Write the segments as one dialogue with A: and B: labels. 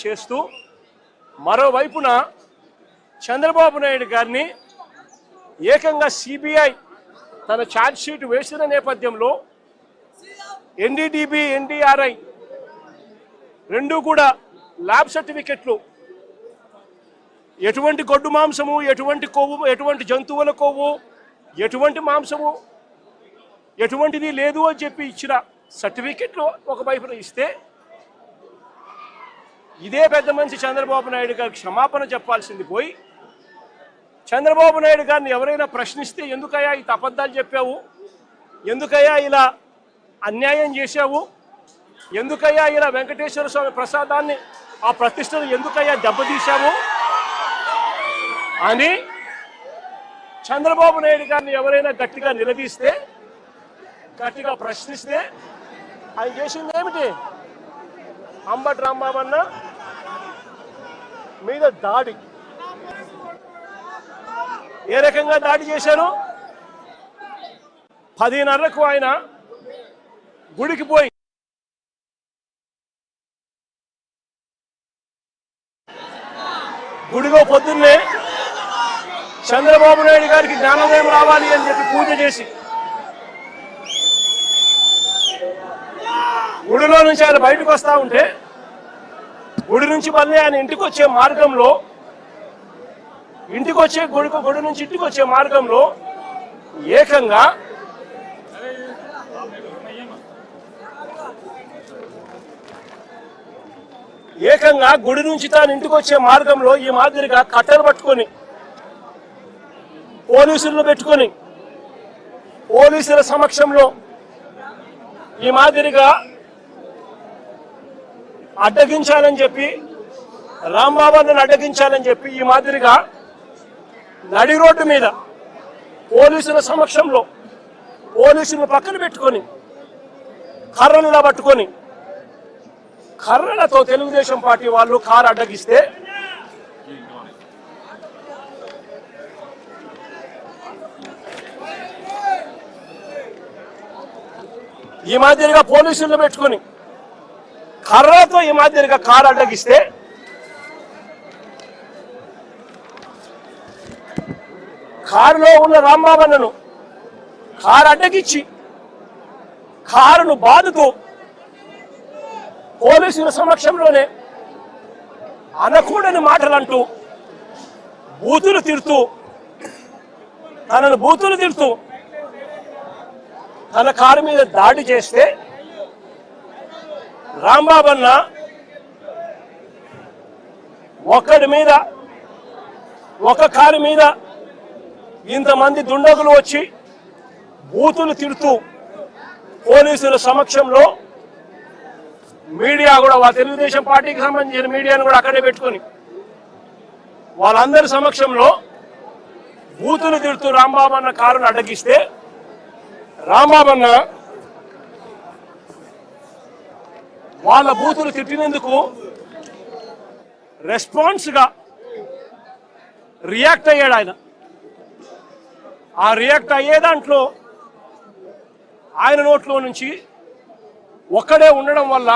A: చేస్తూ మరోవైపున చంద్రబాబు నాయుడు గారిని ఏకంగా సిబిఐ తన ఛార్జ్ షీట్ వేసిన నేపథ్యంలో ఎన్డీడీబీ ఎన్డీఆర్ఐ రెండు కూడా ల్యాబ్ సర్టిఫికెట్లు ఎటువంటి గొడ్డు మాంసము, ఎటువంటి కొవ్వు, ఎటువంటి జంతువుల కొవ్వు, ఎటువంటి మాంసము ఎటువంటిది లేదు అని చెప్పి ఇచ్చిన సర్టిఫికెట్లు ఒకవైపున ఇస్తే ఇదే పెద్ద మనిషి చంద్రబాబు నాయుడు గారికి క్షమాపణ చెప్పాల్సింది పోయి చంద్రబాబు నాయుడు గారిని ఎవరైనా ప్రశ్నిస్తే ఎందుకయ్యా ఈ అబద్ధాలు చెప్పావు, ఎందుకయ్యా ఇలా అన్యాయం చేశావు, ఎందుకయ్యా ఇలా వెంకటేశ్వర స్వామి ప్రసాదాన్ని ఆ ప్రతిష్టను ఎందుకయ్యా దెబ్బతీశావు అని చంద్రబాబు నాయుడు గారిని ఎవరైనా గట్టిగా నిలదీస్తే, గట్టిగా ప్రశ్నిస్తే ఆయన చేసింది ఏమిటి? అంబటి రాంబాబన్న మీద దాడి. ఏ రకంగా దాడి చేశారు? 10:30కు ఆయన గుడికి పోయి గుడిలో పొద్దున్నే చంద్రబాబు నాయుడు గారికి జ్ఞానోదయం రావాలి అని చెప్పి పూజ చేసి గుడిలో నుంచి ఆయన బయటకు వస్తూ ఉంటే గుడి నుంచి మళ్ళీ ఆయన ఇంటికి వచ్చే మార్గంలో గుడి నుంచి ఇంటికి వచ్చే మార్గంలో ఏకంగా గుడి నుంచి తాను ఇంటికి వచ్చే మార్గంలో ఈ మాదిరిగా కట్టెలు పట్టుకొని పోలీసులను పెట్టుకొని పోలీసుల సమక్షంలో ఈ మాదిరిగా అడ్డగించాలని చెప్పి, రాంబాబుని అడ్డగించాలని చెప్పి ఈ మాదిరిగా నడి రోడ్డు మీద పోలీసుల సమక్షంలో పోలీసులను పక్కన పెట్టుకొని కర్రలులా పట్టుకొని కర్రలతో తెలుగుదేశం పార్టీ వాళ్ళు కారు అడ్డగిస్తే ఈ మాదిరిగా పోలీసులను పెట్టుకొని కర్రలతో ఈ మాదిరిగా కారు అడ్డగిస్తే కారులో ఉన్న రాంబాబన్నను కారు అడ్డగిచ్చి కారును బాదుతూ పోలీసుల సమక్షంలోనే అనకూడని మాటలంటూ బూతులు తిడుతూ తన కారు మీద దాడి చేస్తే రాంబాబన్న ఒక కారు మీద ఇంతమంది దుండగులు వచ్చి బూతులు తిడుతూ పోలీసుల సమక్షంలో మీడియా కూడా తెలుగుదేశం పార్టీకి సంబంధించిన మీడియాను కూడా అక్కడే పెట్టుకొని వాళ్ళందరి సమక్షంలో బూతులు తిడుతూ రాంబాబన్న కారును అడ్డగిస్తే రాంబాబన్న వాళ్ళ బూతులు తిట్టినందుకు రెస్పాన్స్గా రియాక్ట్ అయ్యాడు ఆయన. ఆ రియాక్ట్ అయ్యే దాంట్లో ఆయన నోట్లో నుంచి ఒక్కడే ఉండడం వల్ల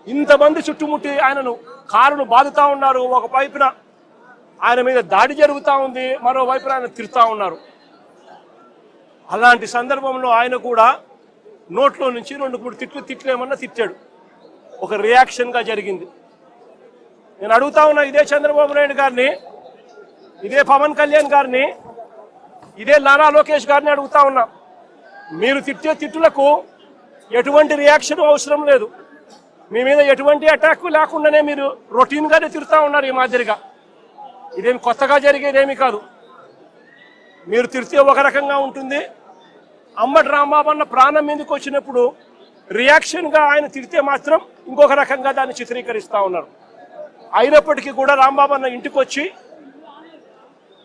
A: ఇంతమంది చుట్టుముట్టి ఆయనను కారును బాదుతా ఉన్నారు. ఒక వైపున ఆయన మీద దాడి జరుగుతూ ఉంది, మరోవైపున ఆయన తిడుతూ ఉన్నారు. అలాంటి సందర్భంలో ఆయన కూడా నోట్లో నుంచి 2-3 తిట్లేమన్నా తిట్టాడు. ఒక రియాక్షన్గా జరిగింది. నేను అడుగుతా ఉన్నా ఇదే చంద్రబాబు నాయుడు గారిని, ఇదే పవన్ కళ్యాణ్ గారిని, ఇదే నారా లోకేష్ గారిని అడుగుతా ఉన్నా, మీరు తిట్టే తిట్టులకు ఎటువంటి రియాక్షన్ అవసరం లేదు, మీ మీద ఎటువంటి అటాక్ లేకుండానే మీరు రొటీన్గానే తిడుతూ ఉన్నారు. ఈ మాదిరిగా ఇదేమి కొత్తగా జరిగేదేమీ కాదు. మీరు తిడితే ఒక రకంగా ఉంటుంది, అంబటి రాంబాబన్న ప్రాణం మీదకి వచ్చినప్పుడు రియాక్షన్గా ఆయన తిడితే మాత్రం ఇంకొక రకంగా దాన్ని చిత్రీకరిస్తూ ఉన్నారు. అయినప్పటికీ కూడా రాంబాబన్న ఇంటికి వచ్చి